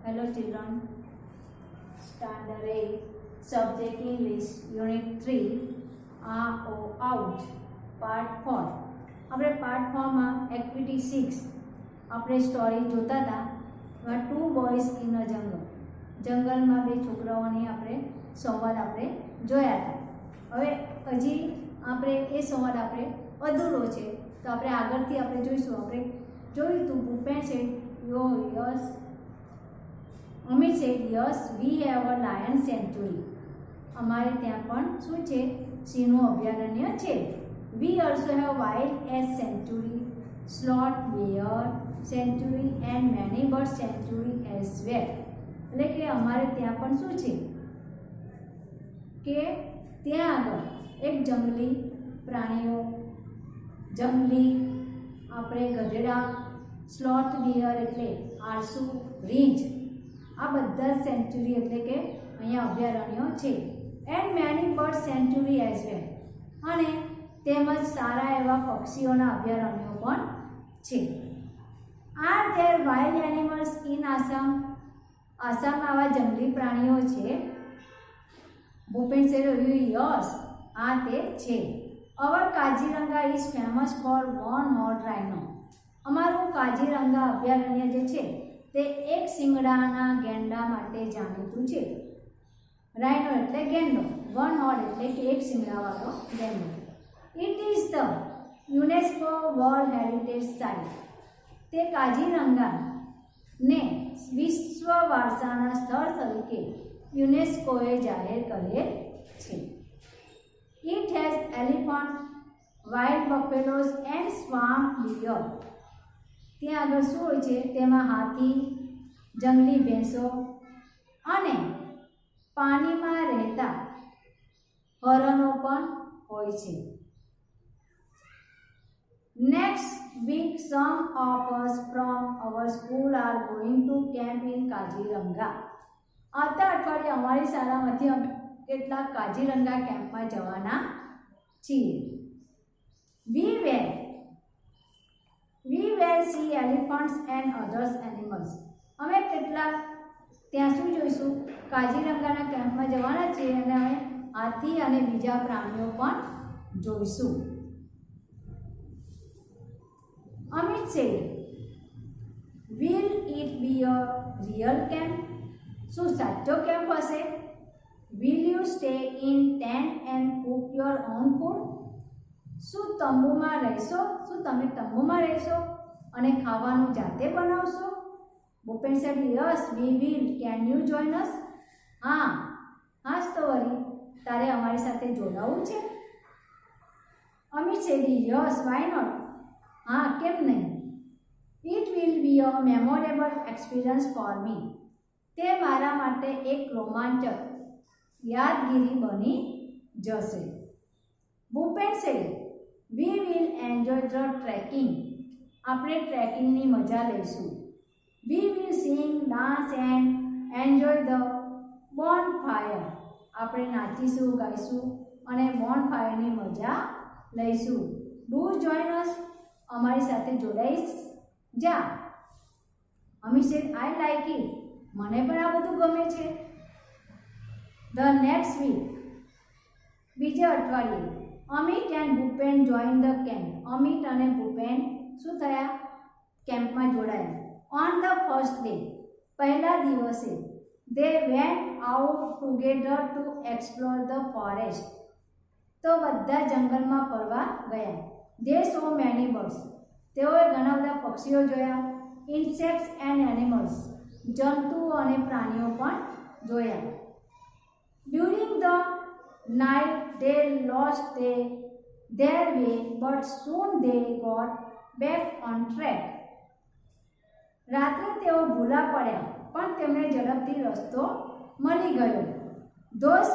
Hello children, Standard 8, Subject English, Unit 3, Out, Part 4. આપણે part 4માં activity 6 આપણે story જોતા હતા. ટુ બોયઝ ઇન અ જંગલમાં બે છોકરાઓની આપણે સંવાદ આપણે જોયા હતા. હવે હજી આપણે એ સંવાદ આપણે અધૂરો છે, તો આપણે આગળથી આપણે જોઈશું. આપણે જોયું હતું ભૂપેન છે yes, Amit said yes we have a lion sanctuary. અમારે ત્યાં પણ શું છે, સિંહનું અભયારણ્ય છે. We also have wild ass sanctuary, sloth bear sanctuary and many bird sanctuary as well. એટલે કે અમારે ત્યાં પણ શું છે કે ત્યાં આગળ એક જંગલી પ્રાણીઓ, જંગલી આપણે ગધેડા, સ્લોથ બિયર એટલે આળસુ, રીંછ, આ બધા સેન્ચુરી એટલે કે અહીંયા અભયારણ્યો છે. And many bird sanctuary as well, અને તેમજ સારા એવા પક્ષીઓના અભયારણ્યો પણ છે. Are there wild animals in Assam? આસામમાં આવા જંગલી પ્રાણીઓ છે? ભૂપેન સેડ યસ, હા તે છે. Our Kaziranga is famous for one horn rhino. અમારું કાજીરંગા અભયારણ્ય જે છે તે એક શિંગડાના ગેંડા માટે જાણીતું છે. રાઇનો એટલે ગેંડો, વન હોર્ન એટલે કે એક શિંગડાવાળો ગેંડો. It is the UNESCO world heritage site. તે કાજીરંગાને વિશ્વ વારસાના સ્થળ તરીકે યુનેસ્કોએ જાહેર કરેલ છે. It has elephant, wild buffaloes and swamp deer. ત્યાં આગળ શું હોય છે, તેમાં હાથી, જંગલી ભેંસો અને પાણીમાં રહેતા હરણો પણ હોય છે. Next week some of us from our school are going to camp in Kaziranga. આવતા અઠવાડિયે અમારી શાળામાંથી કેટલાક કાજીરંગા કેમ્પમાં જવાના છીએ. વી will see elephants and others animals. અમે કેટલાક ત્યાં શું જોઈશું, કાજીરંગાના કેમ્પમાં જવાના છીએ અને અમે હાથી અને બીજા પ્રાણીઓ પણ જોઈશું. Amit said, will it be a real camp? શું સાચો કેમ્પ હશે? Will you stay in tent and cook your own food? શું તંબુમાં રહેશો? શું તમે તંબુમાં રહેશો અને ખાવાનું જાતે બનાવશો? Bhupen said yes we will, can you join us? હા તો વળી તારે અમારી સાથે જોડાવું છે? Amit said yes why not. હા કેમ નહીં. It will be a memorable experience for me. તે મારા માટે એક રોમાંચક યાદગીરી બની જશે. Bhupen said we will enjoy the trekking. આપણે ટ્રેકિંગની મજા લઈશું. We will sing, dance and enjoy the bonfire. આપણે નાચીશું, ગાઈશું અને બોનફાયરની મજા લઈશું. Do join us. અમારી સાથે જોડાઈશ જા. Amit said I like it. મને પણ આ બધું ગમે છે. The next week, બીજા અઠવાડિયે Amit and Bhupen join the camp. Amit અને ભૂપેન શું થયા, કેમ્પમાં જોડાયા. ઓન ધ ફર્સ્ટ ડે, પહેલા દિવસે they went out together to explore the forest. તો બધા જંગલમાં ફરવા ગયા. They saw many birds. તેઓએ ઘણા બધા પક્ષીઓ જોયા. ઇન્સેક્ટ્સ એન્ડ એનિમલ્સ, જંતુઓ અને પ્રાણીઓ પણ જોયા. During the night they lost their way but soon they got back on track. રાત્રે તેઓ ભૂલા પડ્યા પણ તેમને ઝડપથી રસ્તો મળી ગયો. Those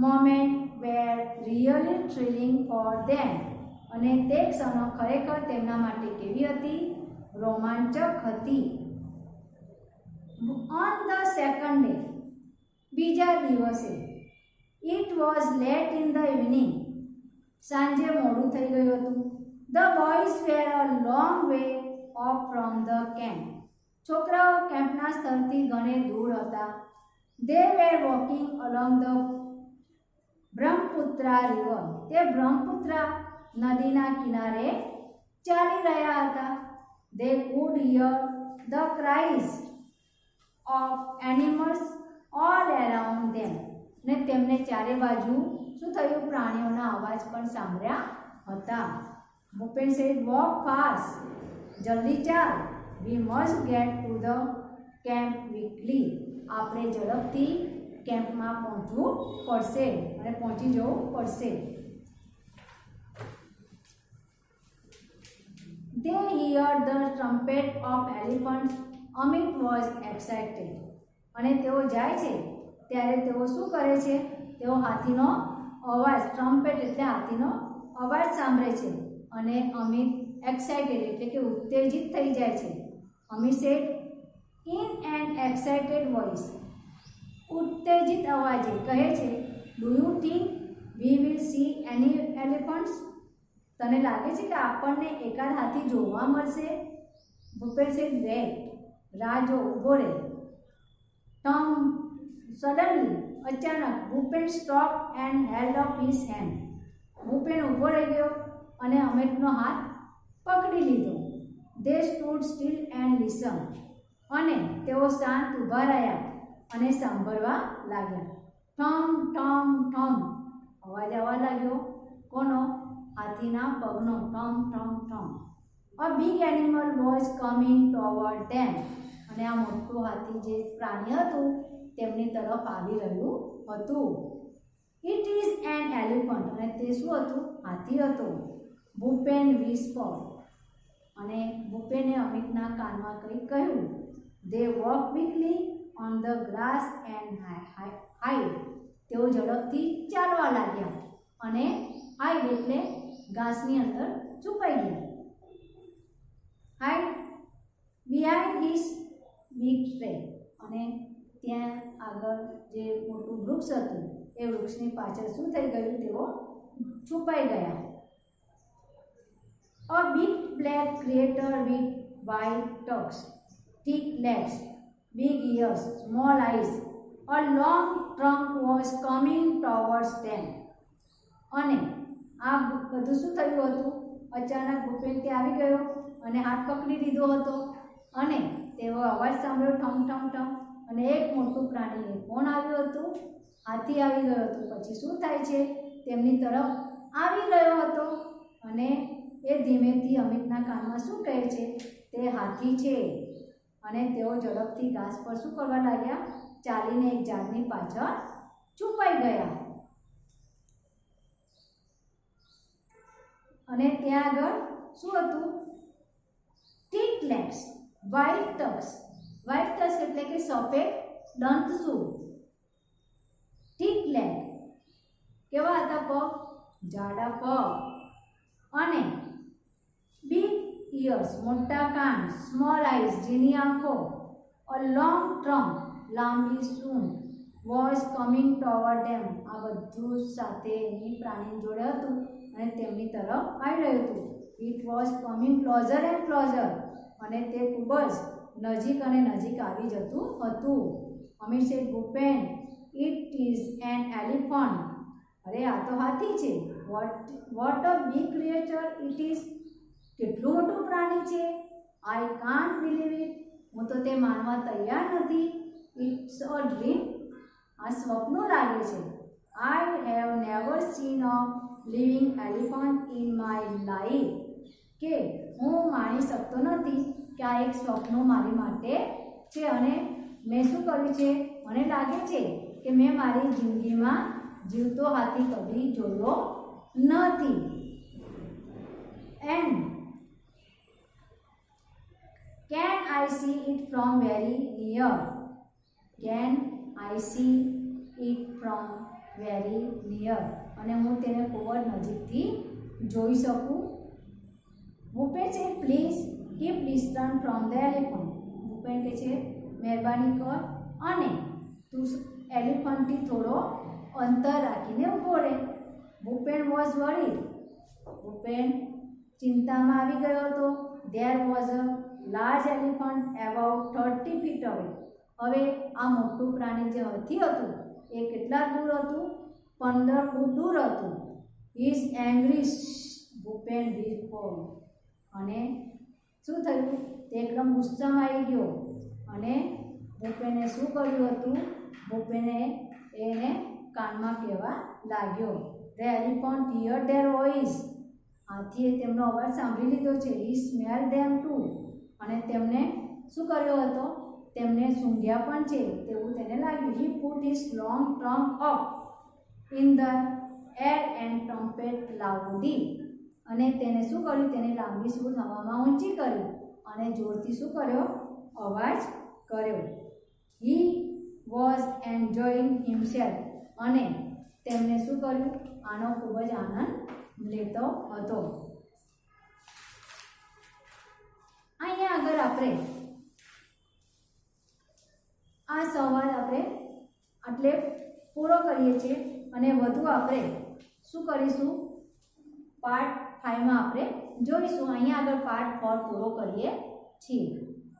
moments were really thrilling for them. અને તે ક્ષણો ખરેખર તેમના માટે કેવી હતી, રોમાંચક હતી. On the second day, બીજા દિવસે It was late in the evening. સાંજે મોડું થઈ ગયું હતું. The boys were a long way off from the camp. છોકરાઓ કેમ્પના સ્થળથી ઘણે દૂર હતા. They were walking along the Brahmaputra river. તે બ્રહ્મપુત્રા નદીના કિનારે ચાલી રહ્યા હતા. They could hear the cries of animals all around them. ને તેમને ચારે બાજુ શું થયું? પ્રાણીઓના અવાજ પણ સાંભળ્યા હતા. Bhupen said, walk fast. જલ્દી ચાલ. We must get to the camp quickly. આપણે ઝડપથી કેમ્પમાં પહોંચવું પડશે અને પહોંચી જવું પડશે. They heard the trumpet of elephants. Amit was excited. અને તેઓ જાય છે ત્યારે તેઓ શું કરે છે? તેઓ હાથીનો અવાજ, ટ્રમ્પેટ એટલે હાથીનો અવાજ સાંભળે છે અને અમિત એક્સાઇટેડ એટલે કે ઉત્તેજિત થઈ જાય છે. Amit sad in an excited voice, ઉત્તેજિત અવાજે કહે છે, do you think we will see any elephants? તને લાગે છે કે આપણને એકાદ હાથી જોવા મળશે? ભૂપેન સેડ વેટ, રાહ જો, ઊભો રહે. સડનલી, અચાનક, Bhupen stop and held up his hand. Bhupen ઊભો રહી ગયો અને અમિતનો હાથ પકડી લીધો. દે સ્ટૂડ સ્ટીલ એન્ડ લિસન. અને તેઓ શાંત ઊભા રહ્યા અને સાંભળવા લાગ્યા. ઠમ ઠમ ઠમ અવાજ આવવા લાગ્યો. કોનો? હાથીના પગનો. ઠમ ઠમ ઠમ. A big animal was coming toward them. અને આ મોટું હાથી જે પ્રાણી હતું તેમની તરફ આવી રહ્યું હતું. It is an elephant. અને તે શું હતું? હાથી હતો. ભૂપેન વિસ્પર્ડ. અને ભૂપેને અમિતના કાનમાં કંઈક કહ્યું. They walk quickly on the grass and hide. તેઓ ઝડપથી ચાલવા લાગ્યા અને હાઇડ એટલે ઘાસની અંદર છુપાઈ ગયા. Hide behind his big tree. અને ત્યાં આગળ જે મોટું વૃક્ષ હતું એ વૃક્ષની પાછળ શું થઈ ગયું? તેઓ છુપાઈ ગયા. A big black creator with white tucks, thick legs, big ears, small eyes, a long trunk was coming towards them. અને આ બધું શું થયું હતું? અચાનક ભૂપેન ત્યાં આવી ગયો અને હાથ પકડી લીધો હતો અને તેઓ અવાજ સાંભળ્યો, ઠમ ઠમ ઠમ. અને એક મોટું પ્રાણી, કોણ આવ્યું હતું? હાથી આવી ગયો હતો. પછી શું થાય છે? તેમની તરફ આવી ગયો હતો અને એ ધીમેથી અમિતના કાનમાં શું કહે છે? તે હાથી છે. અને તેઓ ઝડપથી ઘાસ પર શું કરવા લાગ્યા? ચાલીને એક ઝાડની પાછળ છુપાઈ ગયા. અને ત્યાં આગળ શું હતું? Thick legs, white Tux. White Tux એટલે કે સફેદ દંતસૂળ. થીક લેગ, કેવા હતા પગ? જાડા પગ. અને બિગ ઇયર્સ, મોટા કાન. સ્મોલ આઈઝ, ઝીણી આંખો. અ લોંગ ટ્રંક, લાંબી સૂંઢ. વોઝ કમિંગ ટોવર્ડ ધેમ. આ બધું સાથે એની પ્રાણી જોડે હતું અને તેમની તરફ આવી રહ્યું હતું. It was coming closure and closure. અને તે ખૂબ જ નજીક અને નજીક આવી જતું હતું. Amit said, Bhupen, it is an elephant. અરે આ તો હાથી છે. What a big creature it is. કેટલું મોટું પ્રાણી છે. I can't believe it. હું તો તે માનવા તૈયાર નથી. It's a dream. આ સ્વપ્ન લાગે છે. I have never seen a living elephant in my life. કે હું માની શકતો નથી કે આ એક સ્વપ્ન મારી માટે છે. અને મેં શું કર્યું છે? મને લાગે છે કે મેં મારી જિંદગીમાં જીવતો હાથી કદી જોયો નથી. And can I C it from very near. Can I C it from very near. અને હું તેને ખૂબ જ નજીકથી જોઈ શકું. ભૂપેન છે, please keep distance from the elephant. Bhupen કહે છે, મહેરબાની કર અને તું એલિફન્ટથી થોડો અંતર રાખીને ઊભો રહે. Bhupen was worried. ભૂપેન ચિંતામાં આવી ગયો હતો. There was a large elephant about 30 feet away. હવે આ મોટું પ્રાણી જે હાથી હતું એ કેટલા દૂર હતું? 15 ફૂટ દૂર હતું. Is angry, Bhupen respond. અને શું થયું? તે એકદમ ગુસ્સામાં આવી ગયો અને ભૂપેને શું કર્યું હતું? ભૂપેને એને કાનમાં કહેવા લાગ્યો, the elephant hear their voice. હાથીએ તેમનો અવાજ સાંભળી લીધો છે. He smell them too. અને તેમને શું કર્યો હતો? તેમને સૂંઘ્યા પણ છે તેવું તેને લાગ્યું. હી put his long trunk up in the air and trumpet loudly. અને તેને શું કર્યું? તેની લાંબી સૂંઢ હવામાં ઊંચી કરી અને જોરથી શું કર્યો? અવાજ કર્યો. He was enjoying himself. અને તેમને શું કર્યું? આનો ખૂબ જ આનંદ લેતો હતો. અહીંયા આગળ આપણે આ સંવાદ આપણે એટલે પૂરો કરીએ છીએ અને વધુ આપણે શું કરીશું? પાર્ટ 5 માં આપણે જોઈશું. અહીંયા આગળ પાર્ટ 4 પૂરો કરીએ છીએ.